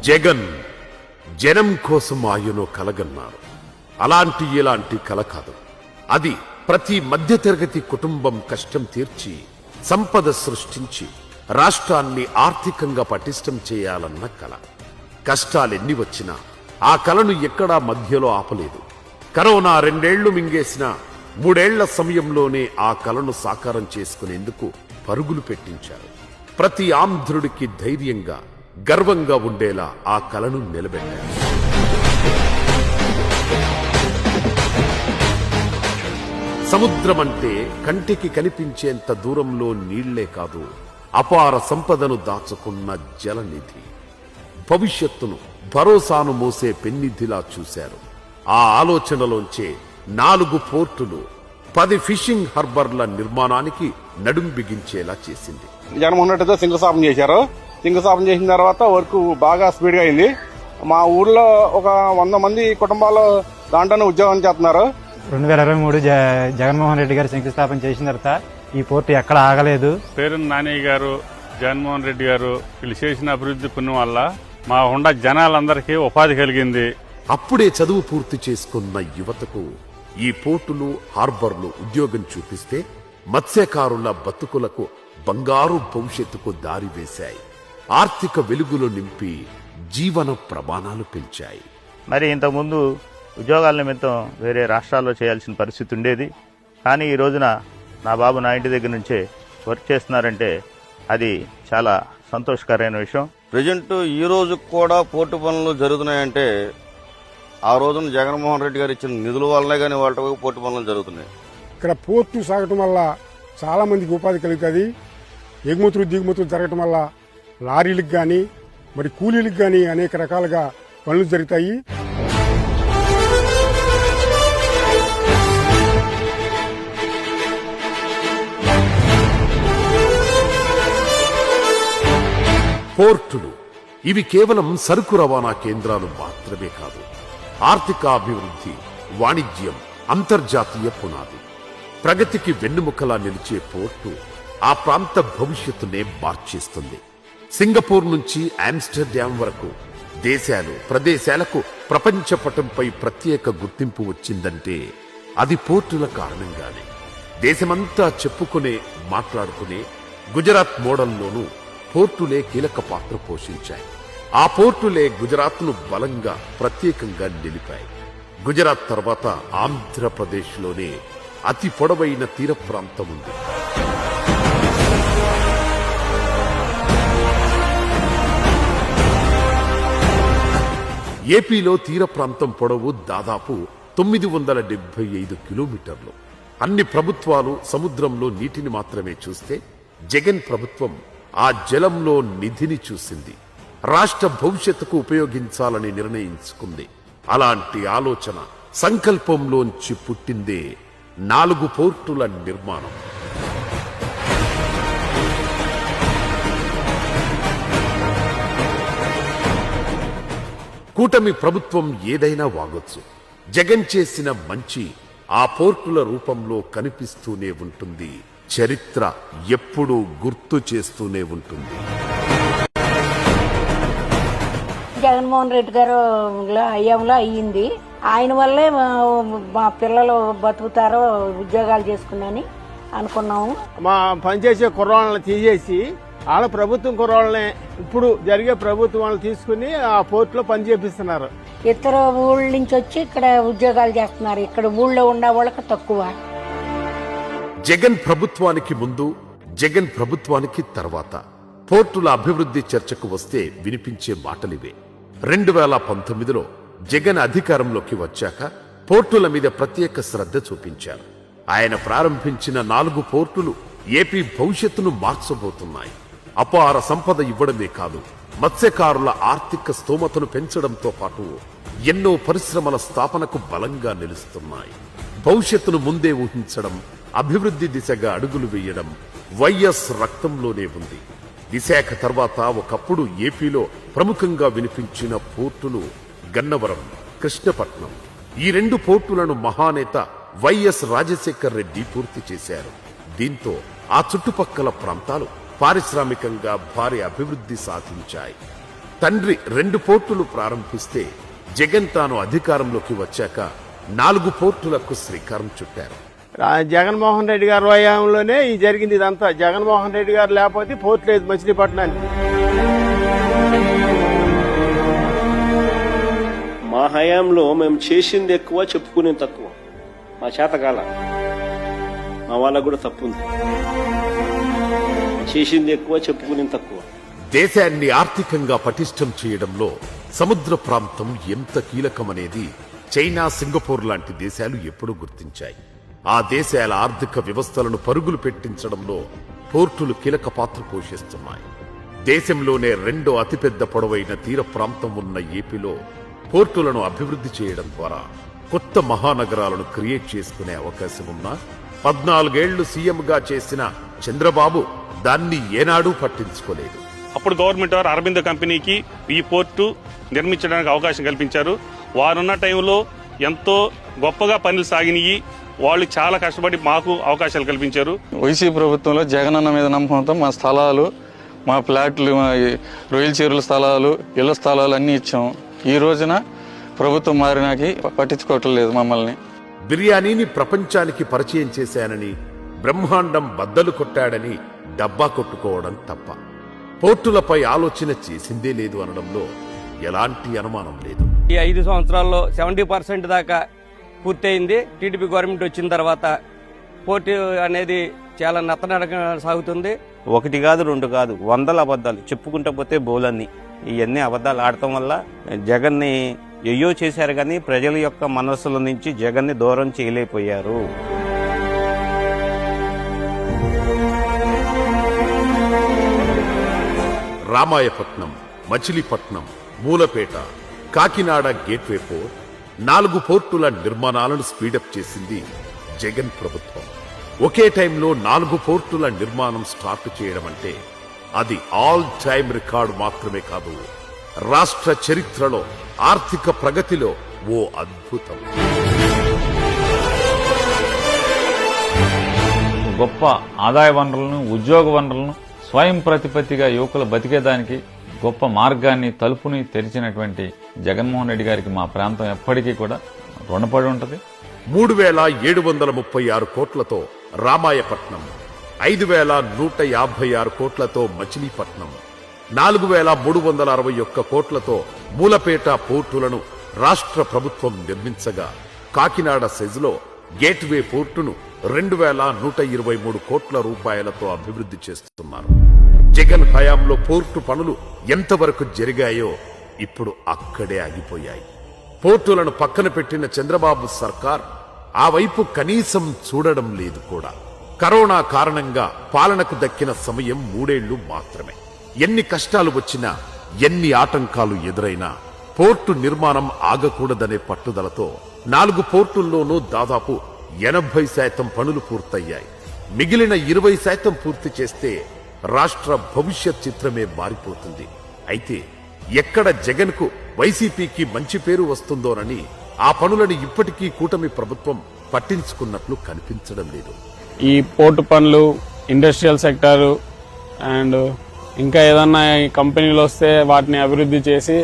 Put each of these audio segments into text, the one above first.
జగన్ జనం కోసం ఆయనో కలగన్నారు. అలాంటి ఇలాంటి కల కాదు. అది ప్రతి మధ్యతరగతి కుటుంబం కష్టం తీర్చి సంపద సృష్టించి రాష్ట్రాన్ని ఆర్థికంగా పటిష్టం చేయాలన్న కల. కష్టాలెన్ని వచ్చినా ఆ కలను ఎక్కడా మధ్యలో ఆపలేదు. కరోనా 2 ఏళ్లు మింగేసిన 3 ఏళ్ల సమయంలోనే ఆ కలను సాకారం చేసుకునేందుకు పరుగులు పెట్టించారు. ప్రతి ఆంధ్రుడికి ధైర్యంగా గర్వంగా ఉండేలా ఆ కలను నిలబెట్టారు. సముద్రం అంటే కంటికి కనిపించేంత దూరంలో నీళ్లే కాదు, అపార సంపదను దాచుకున్న జలనిధి. భవిష్యత్తును భరోసాను మోసే పెన్నిధిలా చూశారు. ఆ ఆలోచనలోంచే 4 పోర్టులు 10 ఫిషింగ్ హార్బర్ల నిర్మాణానికి నడుం బిగించేలా చేసింది. జగన్మోహన్ రెడ్డితో శంకుస్థాపన చేశారు. శంకుస్థాపన చేసిన తర్వాత వర్క్ బాగా స్పీడ్గా అయింది. మా ఊర్లో ఒక 100 మంది కుటుంబాలు దాంట్లోనే ఉద్యోగం చేస్తున్నారు. 2023 జగన్మోహన్ రెడ్డి గారు శంకుస్థాపన చేసిన తర్వాత ఈ పోర్టు ఎక్కడ ఆగలేదు. పేరు నాని గారు, జగన్మోహన్ రెడ్డి గారు వీళ్ళు చేసిన అభివృద్ధి పుణ్యం వల్ల మా ఉండ జనాలందరికీ ఉపాధి కలిగింది. అప్పుడే చదువు పూర్తి చేసుకున్న యువతకు ఈ పోర్టులు హార్బర్లు ఉద్యోగం చూపిస్తే మత్స్యకారుల బతుకులకు బంగారు భవిష్యత్తుకు దారి వేశాయి. ఆర్థిక వెలుగులు నింపి జీవన ప్రమాణాలు పెంచాయి. మరి ఇంతకుముందు ఉద్యోగాల నిమిత్తం వేరే రాష్ట్రాల్లో చేయాల్సిన పరిస్థితి ఉండేది. కానీ ఈ రోజున నా బాబు నా ఇంటి దగ్గర నుంచే వర్క్ చేస్తున్నారంటే అది చాలా సంతోషకరమైన విషయం. ప్రజెంట్ ఈ రోజు కూడా పోర్టు పనులు జరుగుతున్నాయంటే ఆ రోజున జగన్మోహన్ రెడ్డి గారు ఇచ్చిన నిధుల వల్లనే కానీ వాళ్ళ పోర్టు పనులు జరుగుతున్నాయి. ఇక్కడ పోర్టు సాగటం వల్ల చాలా మందికి ఉపాధి కలుగుతుంది. ఎగుమతులు దిగుమతులు జరగటం వల్ల లారీలకు కానీ మరి కూలీలకు కానీ అనేక రకాలుగా పనులు జరుగుతాయి. పోర్టులు ఇవి కేవలం సరుకు రవాణా కేంద్రాలు మాత్రమే కాదు, ఆర్థికాభివృద్ధి, వాణిజ్యం, అంతర్జాతీయ పునాది. ప్రగతికి వెన్నుముకలా నిలిచే పోర్టు ఆ ప్రాంత భవిష్యత్తునే మార్చేస్తుంది. సింగపూర్ నుంచి ఆమ్స్టర్డామ్ వరకు దేశాలు ప్రదేశాలకు ప్రపంచ పటంపై ప్రత్యేక గుర్తింపు వచ్చిందంటే అది పోర్టుల కారణంగానే. దేశమంతా చెప్పుకునే మాట్లాడుకునే గుజరాత్ మోడల్లోనూ పోర్టులే కీలక పాత్ర పోషించాయి. ఆ పోర్టులే గుజరాత్ను బలంగా ప్రత్యేకంగా నిలిపాయి. గుజరాత్ తర్వాత ఆంధ్రప్రదేశ్లోనే అతి పొడవైన తీర ప్రాంతం ఉంది. ఏపీలో తీర ప్రాంతం పొడవు దాదాపు 975 కిలోమీటర్లు. అన్ని ప్రభుత్వాలు సముద్రంలో నీటిని మాత్రమే చూస్తే జగన్ ప్రభుత్వం ఆ జలంలో నిధిని చూసింది. రాష్ట్ర భవిష్యత్తుకు ఉపయోగించాలని నిర్ణయించుకుంది. అలాంటి ఆలోచన సంకల్పంలోంచి పుట్టిందే 4 పోర్టుల నిర్మాణం. కూటమి ప్రభుత్వం ఏదైనా వాగొచ్చు. జగన్ చేసిన మంచి ఆ పోర్టుల రూపంలో కనిపిస్తూనే ఉంటుంది. చరిత్ర ఎప్పుడూ గుర్తు చేస్తూనే ఉంటుంది. జగన్మోహన్ రెడ్డి గారు హయాంలో అయ్యింది. ఆయన వల్లే మా పిల్లలు బతుకుతారో ఉద్యోగాలు చేసుకున్నాని అనుకున్నాము. మా పనిచేసే కుర్రాళ్ళని తీసేసి వాళ్ళ ప్రభుత్వం కుర్రాళ్ళని ఇప్పుడు జరిగే ప్రభుత్వం వాళ్ళు తీసుకుని ఆ పోర్టులో పని చేపిస్తున్నారు. ఇతర ఊళ్ళ నుంచి వచ్చి ఇక్కడ ఉద్యోగాలు చేస్తున్నారు. ఇక్కడ ఊళ్ళో ఉండే వాళ్ళకి తక్కువ. జగన్ ప్రభుత్వానికి ముందు, జగన్ ప్రభుత్వానికి తర్వాత పోర్టుల అభివృద్ధి చర్చకు వస్తే వినిపించే మాటలివే. 2019లో జగన్ అధికారంలోకి వచ్చాక పోర్టుల మీద ప్రత్యేక శ్రద్ధ చూపించారు. ఆయన ప్రారంభించిన 4 పోర్టులు ఏపీ భవిష్యత్తును మార్చబోతున్నాయి. అపార సంపద ఇవ్వడమే కాదు, మత్స్యకారుల ఆర్థిక స్తోమతను పెంచడంతో పాటు ఎన్నో పరిశ్రమల స్థాపనకు బలంగా నిలుస్తున్నాయి. భవిష్యత్తును ముందే ఊహించడం, అభివృద్ధి దిశగా అడుగులు వేయడం వైఎస్ రక్తంలోనే ఉంది. విశాఖ తర్వాత ఒకప్పుడు ఏపీలో ప్రముఖంగా వినిపించిన పోర్టులు గన్నవరం, కృష్ణపట్నం. ఈ 2 పోర్టులను మహానేత వైఎస్ రాజశేఖర్ రెడ్డి పూర్తి చేశారు. దీంతో ఆ చుట్టుపక్కల ప్రాంతాలు పారిశ్రామికంగా భారీ అభివృద్ధి సాధించాయి. తండ్రి 2 పోర్టులు ప్రారంభిస్తే జగన్ తాను అధికారంలోకి వచ్చాక 4 పోర్టులకు శ్రీకారం చుట్టారు. జగన్మోహన్ రెడ్డి గారి హయాంలోనే ఈ జరిగింది ఇదంతా. జగన్మోహన్ రెడ్డి గారు లేకపోతే పోర్టు లేదు మచిలీపట్నానికి. మా హయాంలో మేము చేసింది ఎక్కువ, చెప్పుకునేది తక్కువ. మా చేతకాల మా వాళ్ళకు కూడా తప్పు ఉంది. చేసింది ఎక్కువ, చెప్పుకునేది తక్కువ. దేశాన్ని ఆర్థికంగా పటిష్టం చేయడంలో సముద్ర ప్రాంతం ఎంత కీలకమనేది చైనా, సింగపూర్ లాంటి దేశాలు ఎప్పుడూ గుర్తించాయి. ఆ దేశాల ఆర్థిక వ్యవస్థలను పరుగులు పెట్టించడంలో పోర్టులు కీలక పాత్ర పోషిస్తున్నాయి. దేశంలోనే 2వ అతిపెద్ద పొడవైన తీర ప్రాంతం ఉన్న ఏపీలో పోర్టులను అభివృద్ధి చేయడం ద్వారా కొత్త మహానగరాలను క్రియేట్ చేసుకునే అవకాశం ఉన్నా 14 ఏళ్లు సీఎంగా చేసిన చంద్రబాబు దాన్ని ఏనాడూ పట్టించుకోలేదు. అప్పుడు గవర్నమెంట్ వారు అరబిందో కంపెనీకి ఈ పోర్టు నిర్మించడానికి అవకాశం కల్పించారు. వారున్న టైంలో ఎంతో గొప్పగా పనులు సాగినాయి. వాళ్ళు చాలా కష్టపడి మాకు అవకాశాలు కల్పించారు. వైసీపీ ప్రభుత్వంలో జగనన్న మీద నమ్మకంతో మా స్థలాలు, మా ఫ్లాట్లు, మా రొయ్యల చెరువుల స్థలాలు, ఇళ్ల స్థలాలు అన్నీ ఇచ్చాం. ఈ రోజున ప్రభుత్వం మారినాకి పట్టించుకోవట్లేదు మమ్మల్ని. బిర్యానీని ప్రపంచానికి పరిచయం చేశానని, బ్రహ్మాండం బద్దలు కొట్టాడని డబ్బా కొట్టుకోవడం తప్ప పోర్టులపై ఆలోచన చేసిందే లేదు అనడంలో ఎలాంటి అనుమానం లేదు. ఈ 5 సంవత్సరాల్లో 70% దాకా పూర్తయింది. టీడీపీ గవర్నమెంట్ వచ్చిన తర్వాత పోర్టు అనేది చాలా నత్తనడక సాగుతుంది. 1 కాదు 2 కాదు 100 అబద్ధాలు చెప్పుకుంటూ పోతే బోలన్నీ. ఇవన్నీ అబద్ధాలు ఆడటం వల్ల జగన్ని ఎయ్యో చేశారు, కానీ ప్రజల యొక్క మనస్సుల నుంచి జగన్ని దూరం చేయలేకపోయారు. రామాయపట్నం, మచిలీపట్నం, మూలపేట, కాకినాడ గేట్వే పోర్ట్, 4 పోర్టుల నిర్మాణాలను స్పీడప్ చేసింది జగన్ ప్రభుత్వం. ఒకే టైంలో 4 పోర్టుల నిర్మాణం స్టార్ట్ చేయడం అంటే అది ఆల్ టైమ్ రికార్డు మాత్రమే కాదు, రాష్ట్ర చరిత్రలో ఆర్థిక ప్రగతిలో ఓ అద్భుతం. గొప్ప ఆదాయ వనరులను, ఉద్యోగ వనరులను స్వయం ప్రతిపత్తిగా యువకులు బతికేదానికి గొప్ప మార్గాన్ని, తలుపుని తెరిచినటువంటి జగన్మోహన్ రెడ్డి గారికి మా ప్రాంతం ఎప్పటికీ కూడా రుణపడి ఉంటుంది. 3,736 కోట్లతో రామాయపట్నం, 5,156 కోట్లతో మచిలీపట్నం, 4,361 కోట్లతో మూలపేట పోర్టులను రాష్ట్ర ప్రభుత్వం నిర్మించగా, కాకినాడ సైజులో గేట్వే పోర్టును 2,123 కోట్ల రూపాయలతో అభివృద్ధి చేస్తున్నారు. జగన్ హయాంలో పోర్టు పనులు ఎంతవరకు జరిగాయో ఇప్పుడు అక్కడే ఆగిపోయాయి. పోర్టులను పక్కన పెట్టిన చంద్రబాబు సర్కార్ ఆ వైపు కనీసం చూడడం లేదు కూడా. కరోనా కారణంగా పాలనకు దక్కిన సమయం 3 ఏళ్లు మాత్రమే. ఎన్ని కష్టాలు వచ్చినా, ఎన్ని ఆటంకాలు ఎదురైనా పోర్టు నిర్మాణం ఆగకూడదనే పట్టుదలతో 4 పోర్టుల్లోనూ దాదాపు 80% పనులు పూర్తయ్యాయి. మిగిలిన 20% పూర్తి చేస్తే రాష్ట్ర భవిష్యత్ చిత్రమే మారిపోతుంది. అయితే ఎక్కడ జగన్కు, వైసీపీకి మంచి పేరు వస్తుందోనని ఆ పనులను ఇప్పటికీ కూటమి ప్రభుత్వం పట్టించుకున్నట్లు కనిపించడం లేదు. ఈ పోర్టు పనులు, ఇండస్ట్రియల్ సెక్టారు అండ్ ఇంకా ఏదన్నా కంపెనీలు వస్తే వాటిని అభివృద్ధి చేసి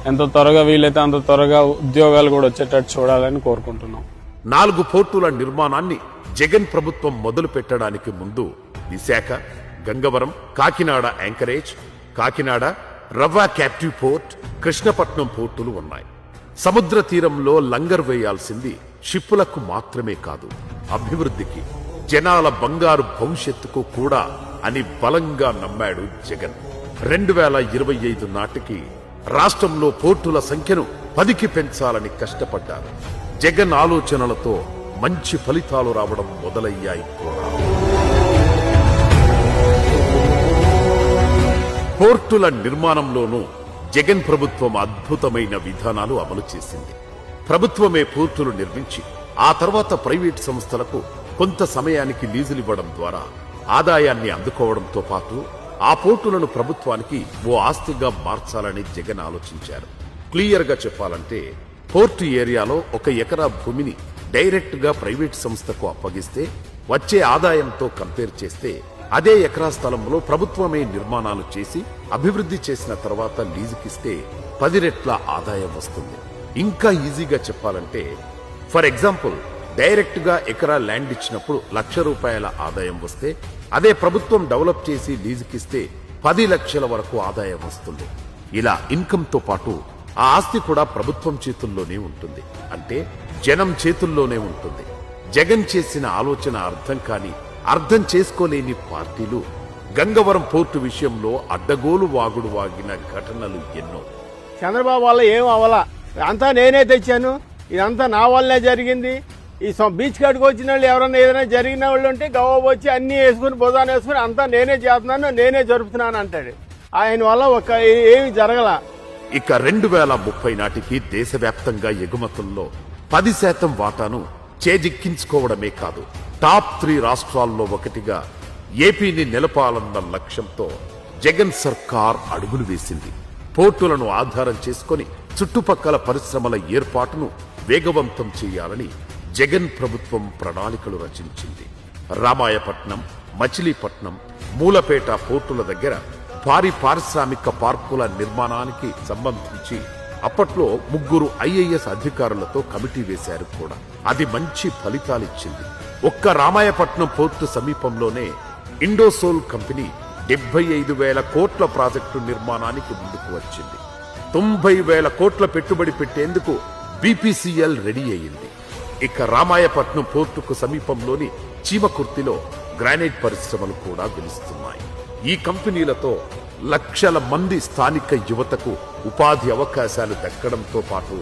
ఎంత త్వరగా వీలైతే అంత త్వరగా ఉద్యోగాలు కూడా వచ్చేటట్టు చూడాలని కోరుకుంటున్నాం. 4 పోర్టుల నిర్మాణాన్ని జగన్ ప్రభుత్వం మొదలు పెట్టడానికి ముందు విశాఖ, గంగవరం, కాకినాడ యాంకరేజ్, కాకినాడ రవ్వ క్యాప్టివ్ పోర్ట్, కృష్ణపట్నం పోర్టులు ఉన్నాయి. సముద్ర తీరంలో లంగర్ వేయాల్సింది షిప్పులకు మాత్రమే కాదు, అభివృద్ధికి, జనాల బంగారు భవిష్యత్తుకు కూడా అని బలంగా నమ్మాడు జగన్. 2025 నాటికి రాష్ట్రంలో పోర్టుల సంఖ్యను 10కి పెంచాలని కష్టపడ్డారు. జగన్ ఆలోచనలతో మంచి ఫలితాలు రావడం మొదలయ్యాయి కూడా. పోర్టుల నిర్మాణంలోనూ జగన్ ప్రభుత్వం అద్భుతమైన విధానాలు అమలు చేసింది. ప్రభుత్వమే పోర్టులు నిర్మించి ఆ తర్వాత ప్రైవేట్ సంస్థలకు కొంత సమయానికి లీజులివ్వడం ద్వారా ఆదాయాన్ని అందుకోవడంతో పాటు ఆ పోర్టులను ప్రభుత్వానికి ఓ ఆస్తిగా మార్చాలని జగన్ ఆలోచించారు. క్లియర్ గా చెప్పాలంటే పోర్టు ఏరియాలో 1 ఎకరా భూమిని డైరెక్ట్ గా ప్రైవేట్ సంస్థకు అప్పగిస్తే వచ్చే ఆదాయంతో కంపేర్ చేస్తే అదే ఎకరా స్థలంలో ప్రభుత్వమే నిర్మాణాలు చేసి అభివృద్ధి చేసిన తర్వాత లీజుకిస్తే 10 రెట్ల ఆదాయం వస్తుంది. ఇంకా ఈజీగా చెప్పాలంటే ఫర్ ఎగ్జాంపుల్ డైరెక్ట్ గా ఎకరా ల్యాండ్ ఇచ్చినప్పుడు ₹1,00,000 ఆదాయం వస్తే అదే ప్రభుత్వం డెవలప్ చేసి లీజుకిస్తే 10 లక్షల వరకు ఆదాయం వస్తుంది. ఇలా ఇన్కమ్ తో పాటు ఆ ఆస్తి కూడా ప్రభుత్వం చేతుల్లోనే ఉంటుంది. అంటే జనం చేతుల్లోనే ఉంటుంది. జగన్ చేసిన ఆలోచన అర్థం కాని, అర్థం చేసుకోలేని పార్టీలు గంగవరం పోర్టు విషయంలో అడ్డగోలు వాగుడు వాగిన ఘటనలు ఎన్నో. చంద్రబాబు వల్ల ఏం అవ్వాలా, అంతా నేనే తెచ్చాను, ఇదంతా నా వల్లే జరిగింది. ఈ బీచ్ కాడికి వచ్చిన వాళ్ళు ఎవరైనా ఏదైనా జరిగిన వాళ్ళు ఉంటే గవ్వ వచ్చి అన్ని వేసుకుని బుధాన్ని వేసుకుని అంతా నేనే చేస్తున్నాను, నేనే జరుపుతున్నాను అంటాడు. ఆయన వల్ల ఏమి జరగల. ఇక 2030 నాటికి దేశవ్యాప్తంగా ఎగుమతుల్లో 10% వాటాను చేజిక్కించుకోవడమే కాదు, టాప్ 3 రాష్ట్రాల్లో ఒకటిగా ఏపీని నిలపాలన్న లక్ష్యంతో జగన్ సర్కార్ అడుగులు వేసింది. పోర్టులను ఆధారం చేసుకుని చుట్టుపక్కల పరిశ్రమల ఏర్పాటును వేగవంతం చేయాలని జగన్ ప్రభుత్వం ప్రణాళికలు రచించింది. రామాయపట్నం, మచిలీపట్నం, మూలపేట పోర్టుల దగ్గర భారీ పారిశ్రామిక పార్కుల నిర్మాణానికి సంబంధించి అప్పట్లో 3 IAS అధికారులతో కమిటీ వేశారు కూడా. అది మంచి ఫలితాలిచ్చింది. ఒక్క రామాయపట్నం పోర్టు సమీపంలోనే ఇండోసోల్ కంపెనీ 75,000 కోట్ల ప్రాజెక్టు నిర్మాణానికి ముందుకు వచ్చింది. 90,000 కోట్ల పెట్టుబడి పెట్టేందుకు BPCL రెడీ అయింది. ఇక రామాయపట్నం పోర్టుకు సమీపంలోని చీమకుర్తిలో గ్రానైట్ పరిశ్రమలు కూడా వెలుస్తున్నాయి. ఈ కంపెనీలతో లక్షల మంది స్థానిక యువతకు ఉపాధి అవకాశాలు దక్కడంతో పాటు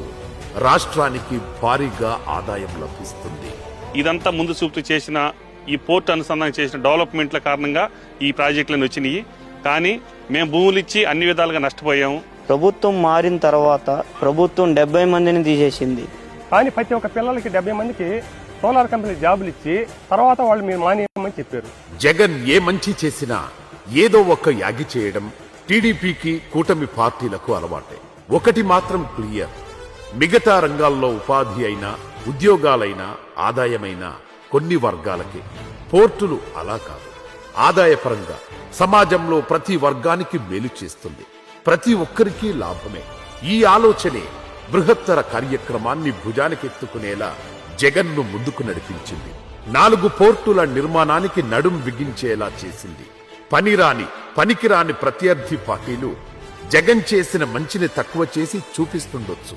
రాష్ట్రానికి భారీగా ఆదాయం లభిస్తుంది. ఇదంతా ముందు చూపు చేసిన ఈ పోర్టు అనుసంధానం చేసిన డెవలప్మెంట్ల కారణంగా ఈ ప్రాజెక్టులను వచ్చినాయి. కానీ మేము భూములు ఇచ్చి అన్ని విధాలుగా నష్టపోయాము. ప్రభుత్వం మారిన తర్వాత ప్రభుత్వం 70 మందిని తీసేసింది. కానీ ప్రతి ఒక్క పిల్లలకి 70 మందికి సోలార్ కంపెనీ జాబులు ఇచ్చి తర్వాత వాళ్ళు మీరు మానేయమని చెప్పారు. జగన్ ఏ మంచి చేసినా ఏదో ఒక యాగి చేయడం టీడీపీకి, కూటమి పార్టీలకు అలవాటే. ఒకటి మాత్రం క్లియర్, మిగతా రంగాల్లో ఉపాధి అయినా, ఉద్యోగాలైనా, ఆదాయమైనా కొన్ని వర్గాలకే. పోర్టులు అలా కాదు. ఆదాయపరంగా సమాజంలో ప్రతి వర్గానికి మేలు చేస్తుంది. ప్రతి ఒక్కరికి లాభమే. ఈ ఆలోచనే బృహత్తర కార్యక్రమాన్ని భుజానికెత్తుకునేలా జగన్ను ముందుకు నడిపించింది. 4 పోర్టుల నిర్మాణానికి నడుం బిగించేలా చేసింది. పనికిరాని ప్రత్యర్థి పార్టీలు జగన్ చేసిన మంచిని తక్కువ చేసి చూపిస్తుండొచ్చు.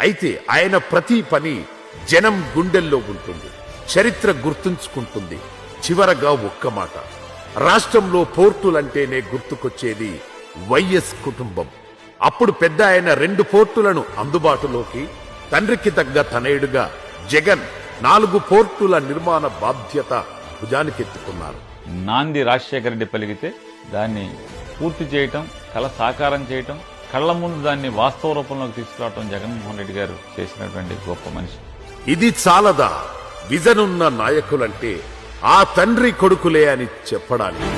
అయితే ఆయన ప్రతి పని జనం గుండెల్లో ఉంటుంది, చరిత్ర గుర్తుంచుకుంటుంది. చివరగా ఒక్క మాట, రాష్ట్రంలో పోర్టులంటేనే గుర్తుకొచ్చేది వైఎస్ కుటుంబం. అప్పుడు పెద్ద ఆయన 2 పోర్టులను అందుబాటులోకి, తండ్రికి తగ్గ తనయుడుగా జగన్ 4 పోర్టుల నిర్మాణ బాధ్యత భుజానికెత్తుకున్నారు. నాంది రాజశేఖర రెడ్డి పలికితే దాన్ని పూర్తి చేయటం, కళ సాకారం చేయటం, కళ్ల ముందు దాన్ని వాస్తవ రూపంలోకి తీసుకురావటం జగన్మోహన్ రెడ్డి గారు చేసినటువంటి గొప్ప మనిషి. ఇది చాలదా? విజన్ ఉన్న నాయకులంటే ఆ తండ్రి కొడుకులే అని చెప్పడానికి